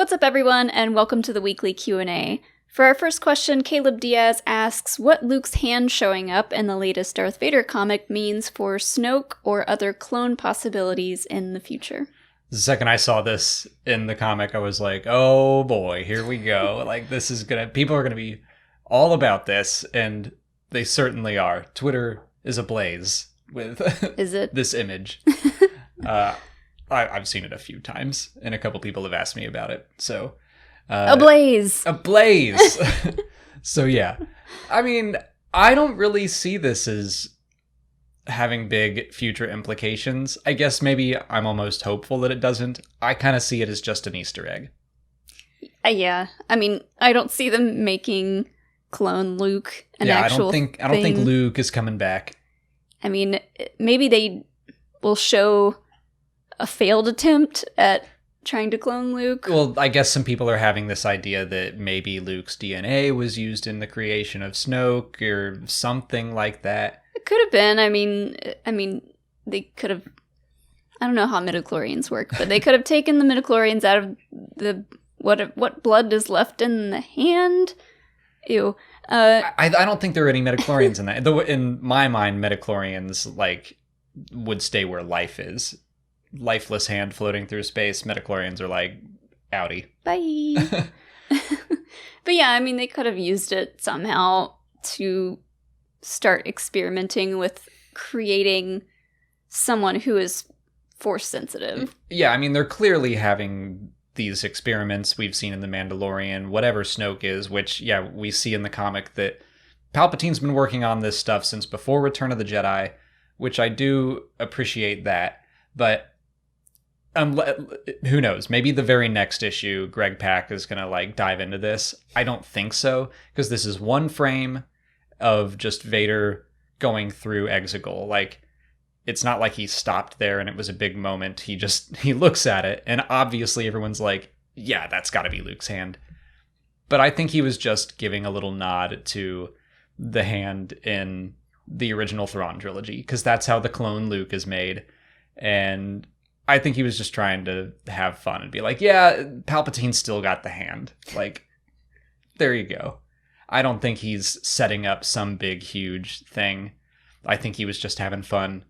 What's up, everyone, and welcome to the weekly Q&A. For our first question, Caleb Diaz asks what Luke's hand showing up in the latest Darth Vader comic means for Snoke or other clone possibilities in the future. The second I saw this in the comic, I was like, oh boy, here we go. People are gonna be all about this, and they certainly are. Twitter is ablaze with Is it? this image. I've seen it a few times, and a couple people have asked me about it. So, Ablaze! So yeah, I mean, I don't really see this as having big future implications. I guess maybe I'm almost hopeful that it doesn't. I kind of see it as just an Easter egg. Yeah, I mean, I don't see them making clone Luke an actual thing. I don't think Luke is coming back. I mean, maybe they will show a failed attempt at trying to clone Luke. Well, I guess some people are having this idea that maybe Luke's DNA was used in the creation of Snoke or something like that. It could have been. I mean, they could have. I don't know how midichlorians work, but they could have taken the midichlorians out of the what blood is left in the hand. Ew. I don't think there are any midichlorians in that. Though in my mind, midichlorians would stay where life is. Lifeless hand floating through space. Midichlorians are like, outie. Bye. But yeah, I mean, they could have used it somehow to start experimenting with creating someone who is force sensitive. Yeah, I mean, they're clearly having these experiments we've seen in The Mandalorian, whatever Snoke is, which, yeah, we see in the comic that Palpatine's been working on this stuff since before Return of the Jedi, which I do appreciate that. But who knows? Maybe the very next issue, Greg Pak is going to dive into this. I don't think so, because this is one frame of just Vader going through Exegol. It's not like he stopped there and it was a big moment. He looks at it, and obviously everyone's like, yeah, that's got to be Luke's hand. But I think he was just giving a little nod to the hand in the original Thrawn trilogy, because that's how the clone Luke is made. And I think he was just trying to have fun and be like, yeah, Palpatine still got the hand. There you go. I don't think he's setting up some big, huge thing. I think he was just having fun.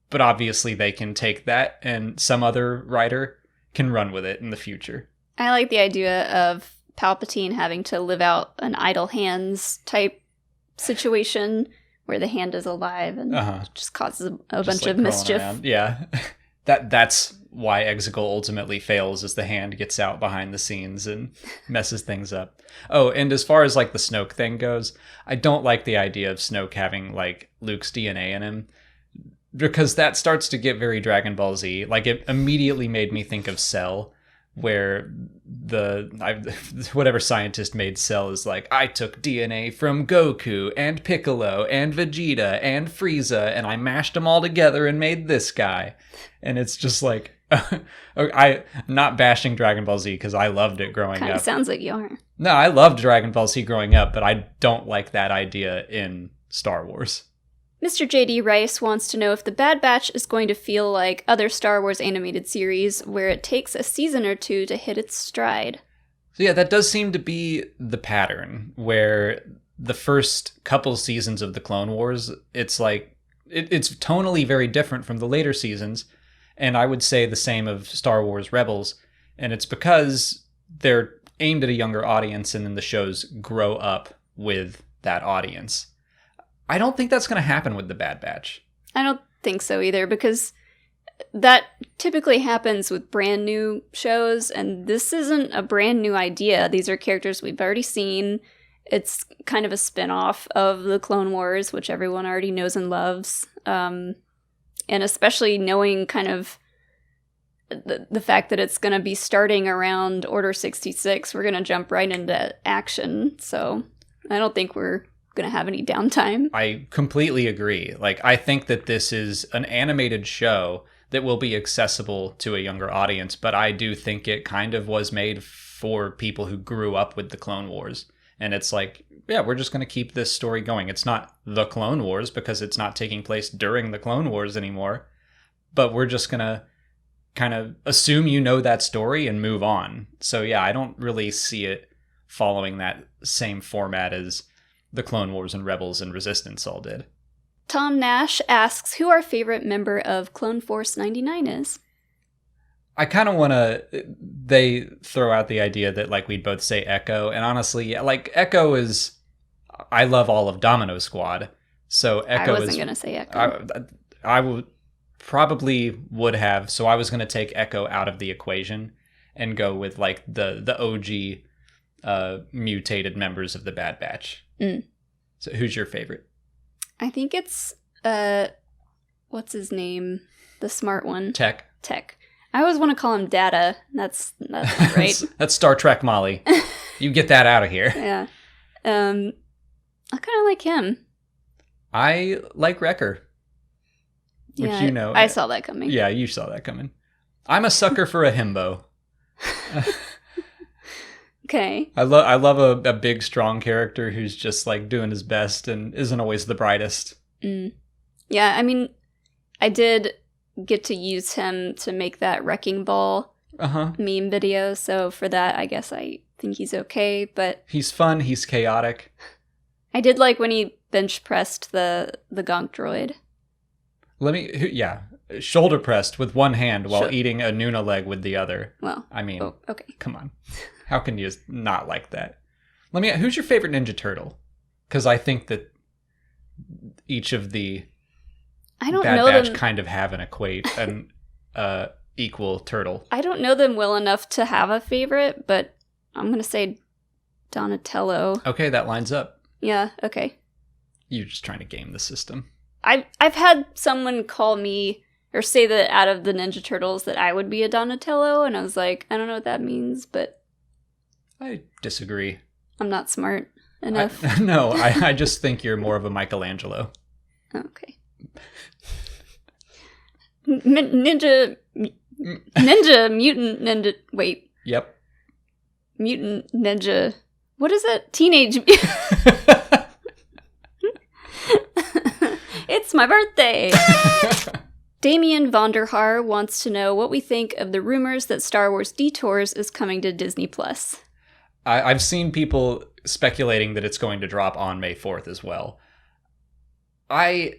But obviously they can take that and some other writer can run with it in the future. I like the idea of Palpatine having to live out an idle hands type situation where the hand is alive and just causes a bunch of mischief. Around. Yeah. That's why Exegol ultimately fails, as the hand gets out behind the scenes and messes things up. Oh, and as far as the Snoke thing goes, I don't like the idea of Snoke having Luke's DNA in him, because that starts to get very Dragon Ball Z. It immediately made me think of Cell, where whatever scientist made Cell is I took DNA from Goku and Piccolo and Vegeta and Frieza and I mashed them all together and made this guy. And it's just I'm not bashing Dragon Ball Z because I loved it growing up. Kind of sounds like you are. No, I loved Dragon Ball Z growing up, but I don't like that idea in Star Wars. Mr. J.D. Rice wants to know if The Bad Batch is going to feel like other Star Wars animated series where it takes a season or two to hit its stride. So yeah, that does seem to be the pattern, where the first couple seasons of the Clone Wars, it's it's tonally very different from the later seasons, and I would say the same of Star Wars Rebels, and it's because they're aimed at a younger audience and then the shows grow up with that audience. I don't think that's going to happen with The Bad Batch. I don't think so either, because that typically happens with brand new shows, and this isn't a brand new idea. These are characters we've already seen. It's kind of a spin-off of the Clone Wars, which everyone already knows and loves. And especially knowing kind of the fact that it's going to be starting around Order 66, we're going to jump right into action. So I don't think we're going to have any downtime. I completely agree. I think that this is an animated show that will be accessible to a younger audience, but I do think it kind of was made for people who grew up with the Clone Wars. And it's yeah, we're just going to keep this story going. It's not the Clone Wars because it's not taking place during the Clone Wars anymore, but we're just going to kind of assume you know that story and move on. So yeah, I don't really see it following that same format as the Clone Wars and Rebels and Resistance all did. Tom Nash asks who our favorite member of Clone Force 99 is. I kind of want to, they throw out the idea that like we'd both say Echo, and honestly, like Echo is, I love all of Domino Squad, so Echo I wasn't going to say Echo. I would would have, so I was going to take Echo out of the equation and go with like the OG mutated members of the Bad Batch. So who's your favorite? I think it's, what's his name? The smart one. Tech. I always want to call him Data. That's not right. That's Star Trek Molly. You get that out of here. Yeah. I kind of like him. I like Wrecker. Which Yeah, you know. I saw that coming. Yeah, you saw that coming. I'm a sucker for a himbo. Okay. I love a big, strong character who's just like doing his best and isn't always the brightest. Yeah, I mean, I did get to use him to make that Wrecking Ball meme video, so for that, I guess I think he's okay, but... He's fun, he's chaotic. I did like when he bench pressed the Gonk droid. Shoulder pressed with one hand while eating a Nuna leg with the other. Well, I mean, okay. Come on. How can you not like that? Who's your favorite Ninja Turtle? Because I think that each of the Bad Batch kind of have an equal turtle. I don't know them well enough to have a favorite, but I'm going to say Donatello. Okay, that lines up. Yeah, okay. You're just trying to game the system. I've had someone call me or say that out of the Ninja Turtles that I would be a Donatello, and I was like, I don't know what that means, but... I disagree. I'm not smart enough. I just think you're more of a Michelangelo. Okay. Ninja mutant ninja. Wait. Yep. Mutant ninja. What is it? Teenage. It's my birthday. Damien Vonderhaar wants to know what we think of the rumors that Star Wars Detours is coming to Disney+. I've seen people speculating that it's going to drop on May 4th as well. I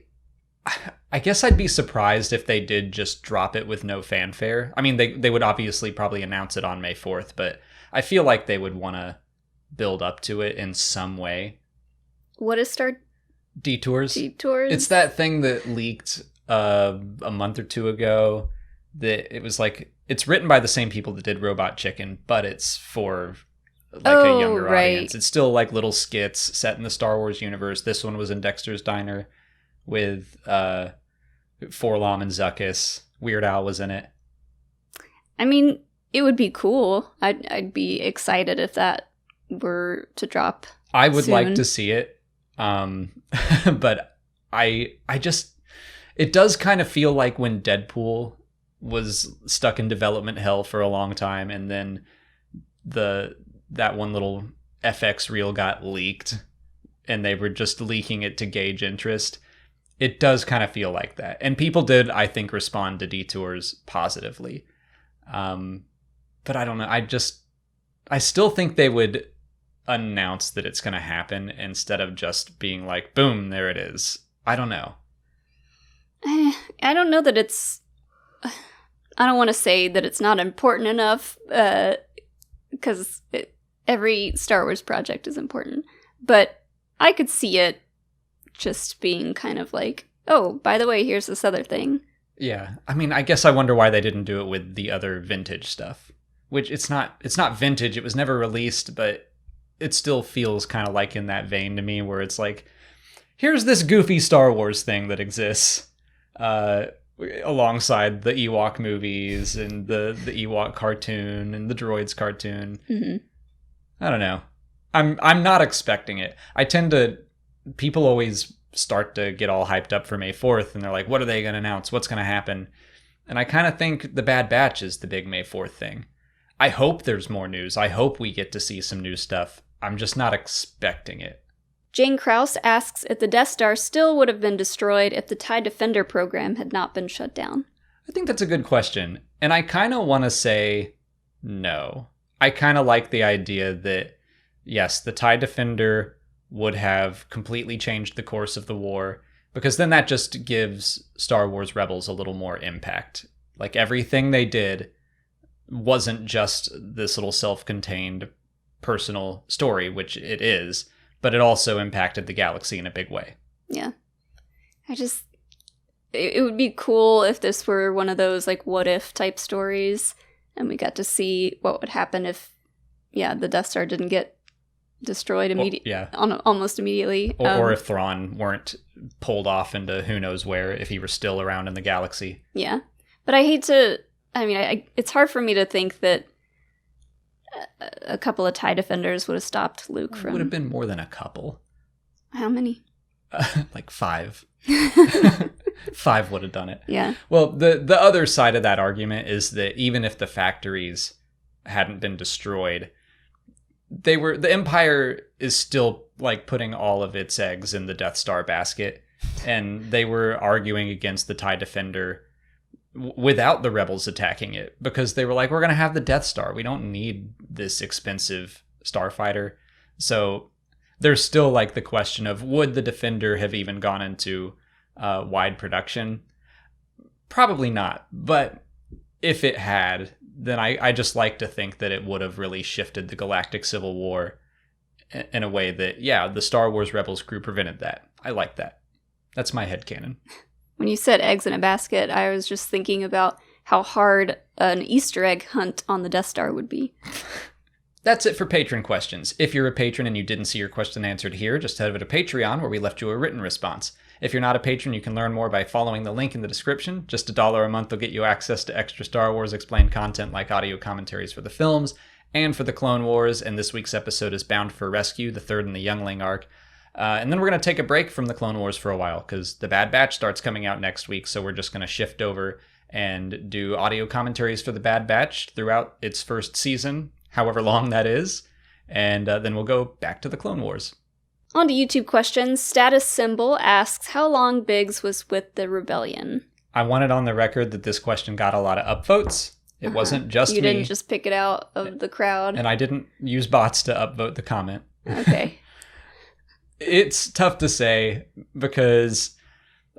guess I'd be surprised if they did just drop it with no fanfare. I mean, they would obviously probably announce it on May 4th, but I feel like they would want to build up to it in some way. What is Detours? Detours? It's that thing that leaked a month or two ago. That it was like, it's written by the same people that did Robot Chicken, but it's for like a younger audience. It's still like little skits set in the Star Wars universe. This one was in Dexter's Diner with Forlom and Zuckuss. Weird Al was in it. I mean, it would be could I'd be excited if that were to drop. I would soon. like to see it. But I just, it does kind of feel like when Deadpool was stuck in development hell for a long time, and then that one little FX reel got leaked, and they were just leaking it to gauge interest. It does kind of feel like that. And people did, I think, respond to Detours positively. But I don't know. I still think they would announce that it's going to happen instead of just being like, boom, there it is. I don't know. I don't know that it's... I don't want to say that it's not important enough, because every Star Wars project is important. But I could see it just being kind of like, oh, by the way, here's this other thing. Yeah. I mean, I guess I wonder why they didn't do it with the other vintage stuff. Which it's not vintage, it was never released, but it still feels kind of like in that vein to me, where it's like, here's this goofy Star Wars thing that exists alongside the Ewok movies and the Ewok cartoon and the Droids cartoon. Mm-hmm. I don't know. I'm not expecting it. People always start to get all hyped up for May 4th, and they're like, what are they going to announce? What's going to happen? And I kind of think the Bad Batch is the big May 4th thing. I hope there's more news. I hope we get to see some new stuff. I'm just not expecting it. Jane Krause asks if the Death Star still would have been destroyed if the TIE Defender program had not been shut down. I think that's a good question. And I kind of want to say no. I kind of like the idea that, yes, the TIE Defender would have completely changed the course of the war, because then that just gives Star Wars Rebels a little more impact. Like, everything they did wasn't just this little self-contained personal story, which it is, but it also impacted the galaxy in a big way. Yeah. It would be cool if this were one of those, like, what-if type stories, and we got to see what would happen if, the Death Star didn't get destroyed almost immediately. Or if Thrawn weren't pulled off into who knows where, if he were still around in the galaxy. Yeah. But I hate to... I mean, it's hard for me to think that a couple of TIE Defenders would have stopped Luke from... It would have been more than a couple. How many? Like 5. 5 would have done it. Yeah. Well, the other side of that argument is that even if the factories hadn't been destroyed, the Empire is still like putting all of its eggs in the Death Star basket, and they were arguing against the TIE Defender without the Rebels attacking it, because they were like, we're going to have the Death Star. We don't need this expensive starfighter. So there's still like the question of, would the Defender have even gone into wide production? Probably not. But if it had, then I just like to think that it would have really shifted the Galactic Civil War in a way that, the Star Wars Rebels crew prevented that. I like that. That's my headcanon. When you said eggs in a basket, I was just thinking about how hard an Easter egg hunt on the Death Star would be. That's it for patron questions. If you're a patron and you didn't see your question answered here, just head over to Patreon, where we left you a written response. If you're not a patron, you can learn more by following the link in the description. Just $1 a month will get you access to extra Star Wars Explained content like audio commentaries for the films and for the Clone Wars, and this week's episode is Bound for Rescue, the third in the Youngling arc. And then we're going to take a break from the Clone Wars for a while, because The Bad Batch starts coming out next week, so we're just going to shift over and do audio commentaries for The Bad Batch throughout its first season, however long that is, and then we'll go back to the Clone Wars. On to YouTube questions. Status Symbol asks, how long Biggs was with the Rebellion? I want it on the record that this question got a lot of upvotes. It wasn't just me. You didn't just pick it out of the crowd. And I didn't use bots to upvote the comment. Okay. It's tough to say, because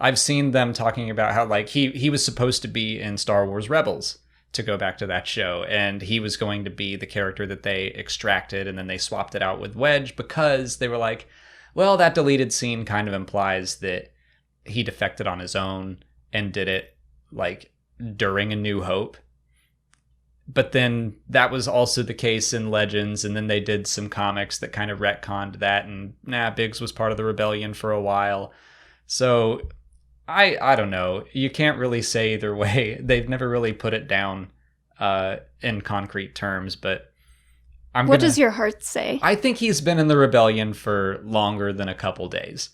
I've seen them talking about how, like, he was supposed to be in Star Wars Rebels, to go back to that show, and he was going to be the character that they extracted, and then they swapped it out with Wedge, because they were like, well, that deleted scene kind of implies that he defected on his own and did it, like, during A New Hope. But then that was also the case in Legends, and then they did some comics that kind of retconned that, and Biggs was part of the Rebellion for a while. So I don't know. You can't really say either way. They've never really put it down in concrete terms, but what does your heart say? I think he's been in the Rebellion for longer than a couple days.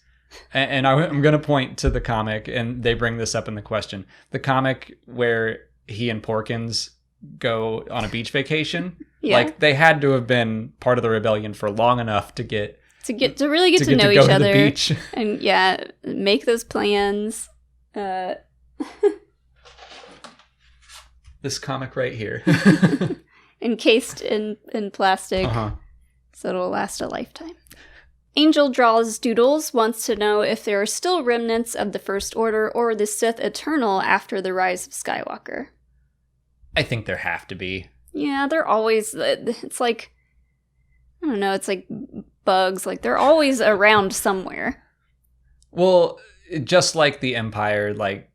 And I'm going to point to the comic, and they bring this up in the question. The comic where he and Porkins go on a beach vacation. Yeah. Like, they had to have been part of the Rebellion for long enough to really get to know each other, the beach. And make those plans. This comic right here, encased in plastic, so it'll last a lifetime. Angel Draws Doodles wants to know if there are still remnants of the First Order or the Sith Eternal after the rise of Skywalker. I think there have to be. Yeah, they're always... It's like... I don't know, it's like bugs. Like, they're always around somewhere. Well, just like the Empire, like,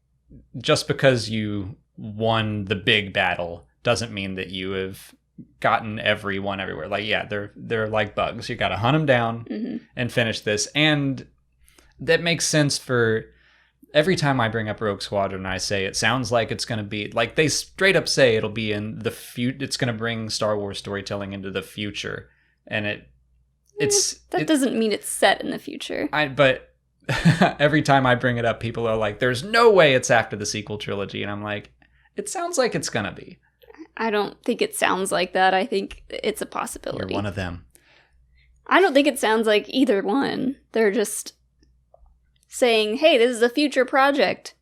just because you won the big battle doesn't mean that you have gotten everyone everywhere. Like, they're like bugs. You got to hunt them down and finish this. And that makes sense for... Every time I bring up Rogue Squadron, I say it sounds like it's going to be... Like, they straight up say it'll be in the future. It's going to bring Star Wars storytelling into the future. And that doesn't mean it's set in the future. But every time I bring it up, people are like, there's no way it's after the sequel trilogy. And I'm like, it sounds like it's going to be. I don't think it sounds like that. I think it's a possibility. You're one of them. I don't think it sounds like either one. They're just saying, hey, this is a future project.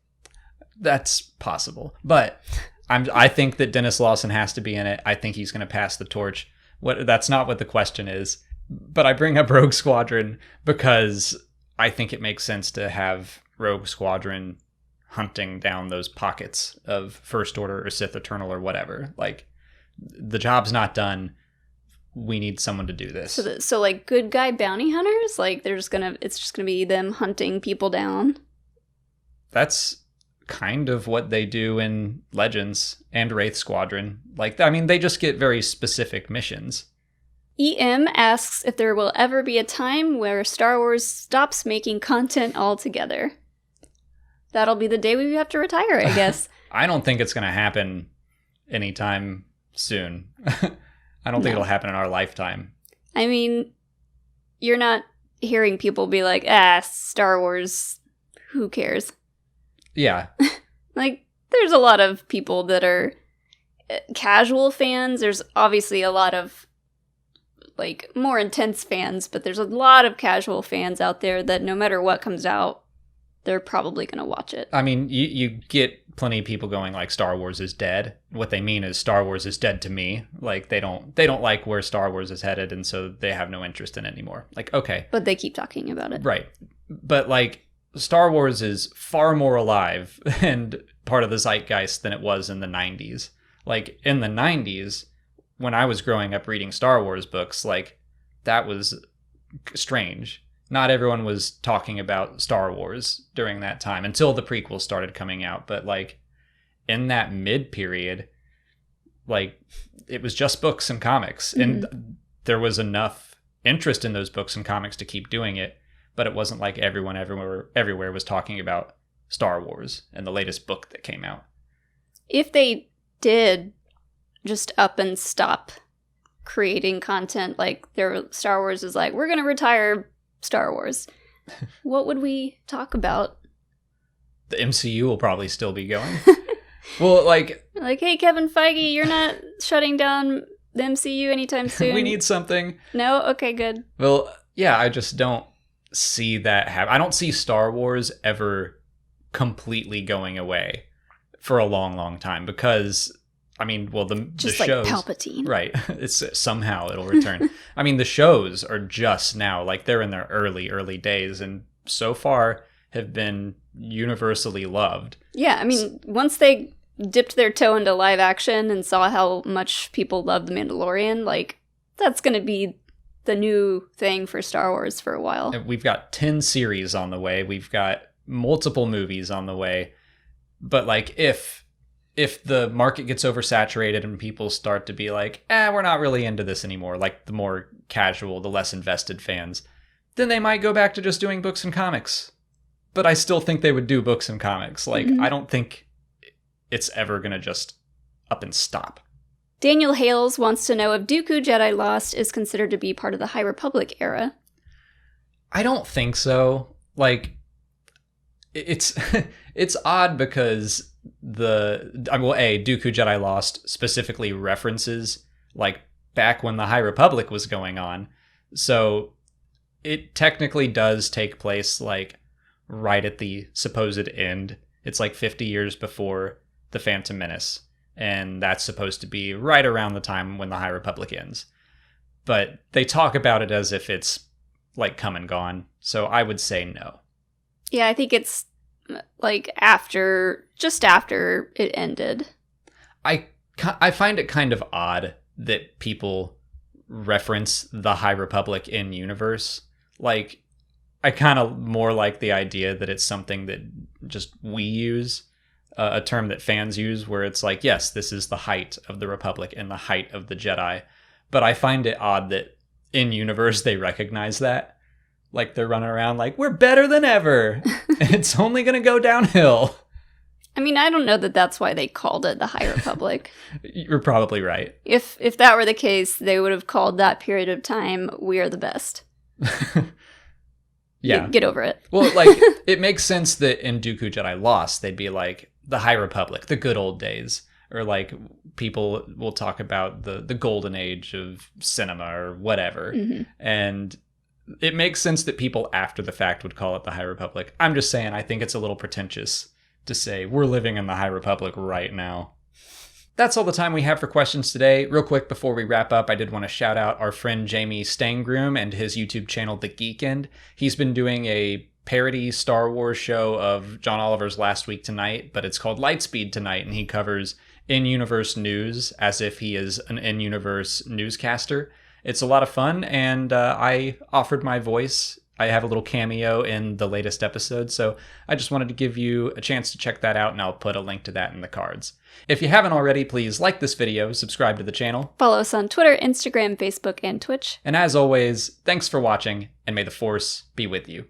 That's possible. But I think that Dennis Lawson has to be in it. I think he's going to pass the torch. That's not what the question is. But I bring up Rogue Squadron because I think it makes sense to have Rogue Squadron hunting down those pockets of First Order or Sith Eternal or whatever. Like, the job's not done. We need someone to do this. So like good guy bounty hunters, like it's just gonna be them hunting people down. That's kind of what they do in Legends and Wraith Squadron. Like, I mean, they just get very specific missions. EM asks if there will ever be a time where Star Wars stops making content altogether. That'll be the day we have to retire, I guess. I don't think it's going to happen anytime soon. I don't think it'll happen in our lifetime. I mean, you're not hearing people be like, Star Wars, who cares? Yeah. Like, there's a lot of people that are casual fans. There's obviously a lot of, like, more intense fans, but there's a lot of casual fans out there that no matter what comes out, they're probably going to watch it. I mean, you get plenty of people going like Star Wars is dead. What they mean is Star Wars is dead to me. Like, they don't like where Star Wars is headed, and so they have no interest in it anymore. Like, okay. But they keep talking about it. Right. But, like, Star Wars is far more alive and part of the zeitgeist than it was in the 90s. Like, in the 90s, when I was growing up reading Star Wars books, like, that was strange. Not everyone was talking about Star Wars during that time until the prequels started coming out. But, like, in that mid-period, like, it was just books and comics. Mm-hmm. And there was enough interest in those books and comics to keep doing it. But it wasn't like everyone everywhere was talking about Star Wars and the latest book that came out. If they did just up and stop creating content, like Star Wars is like, we're going to retire Star Wars, what would we talk about? The MCU will probably still be going. Well, like, hey, Kevin Feige, you're not shutting down the MCU anytime soon. We need something. No? Okay, good. Well, yeah, I just don't see that happen. I don't see Star Wars ever completely going away for a long, long time because, I mean, well, the shows, Palpatine, right? It's somehow it'll return. I mean, the shows are just now, like, they're in their early days, and so far have been universally loved. Yeah, I mean, once they dipped their toe into live action and saw how much people love The Mandalorian, like, that's going to be the new thing for Star Wars for a while. We've got 10 series on the way. We've got multiple movies on the way. But, like, if the market gets oversaturated and people start to be like, we're not really into this anymore, like the more casual, the less invested fans, then they might go back to just doing books and comics. But I still think they would do books and comics. Like, I don't think it's ever going to just up and stop. Daniel Hales wants to know if Dooku Jedi Lost is considered to be part of the High Republic era. I don't think so. Like, it's it's odd because Dooku Jedi Lost specifically references, like, back when the High Republic was going on. So it technically does take place, like, right at the supposed end. It's like 50 years before The Phantom Menace. And that's supposed to be right around the time when the High Republic ends. But they talk about it as if it's, like, come and gone. So I would say no. Yeah, I think it's, like, just after it ended. I find it kind of odd that people reference the High Republic in universe. Like, I kind of more like the idea that it's something that just we use. A term that fans use where it's like, yes, this is the height of the Republic and the height of the Jedi. But I find it odd that in universe they recognize that. Like, they're running around like, we're better than ever. It's only going to go downhill. I mean, I don't know that that's why they called it the High Republic. You're probably right. If that were the case, they would have called that period of time, we are the best. Yeah. Get over it. Well, like, it makes sense that in Dooku Jedi Lost, they'd be like, the High Republic, the good old days. Or, like, people will talk about the golden age of cinema or whatever. Mm-hmm. And it makes sense that people after the fact would call it the High Republic. I'm just saying, I think it's a little pretentious to say we're living in the High Republic right now. That's all the time we have for questions today. Real quick before we wrap up, I did want to shout out our friend Jamie Stangroom and his YouTube channel, The Geek End. He's been doing a parody Star Wars show of John Oliver's Last Week Tonight, but it's called Lightspeed Tonight, and he covers in-universe news as if he is an in-universe newscaster. It's a lot of fun, and I offered my voice. I have a little cameo in the latest episode, so I just wanted to give you a chance to check that out, and I'll put a link to that in the cards. If you haven't already, please like this video, subscribe to the channel. Follow us on Twitter, Instagram, Facebook, and Twitch. And as always, thanks for watching, and may the Force be with you.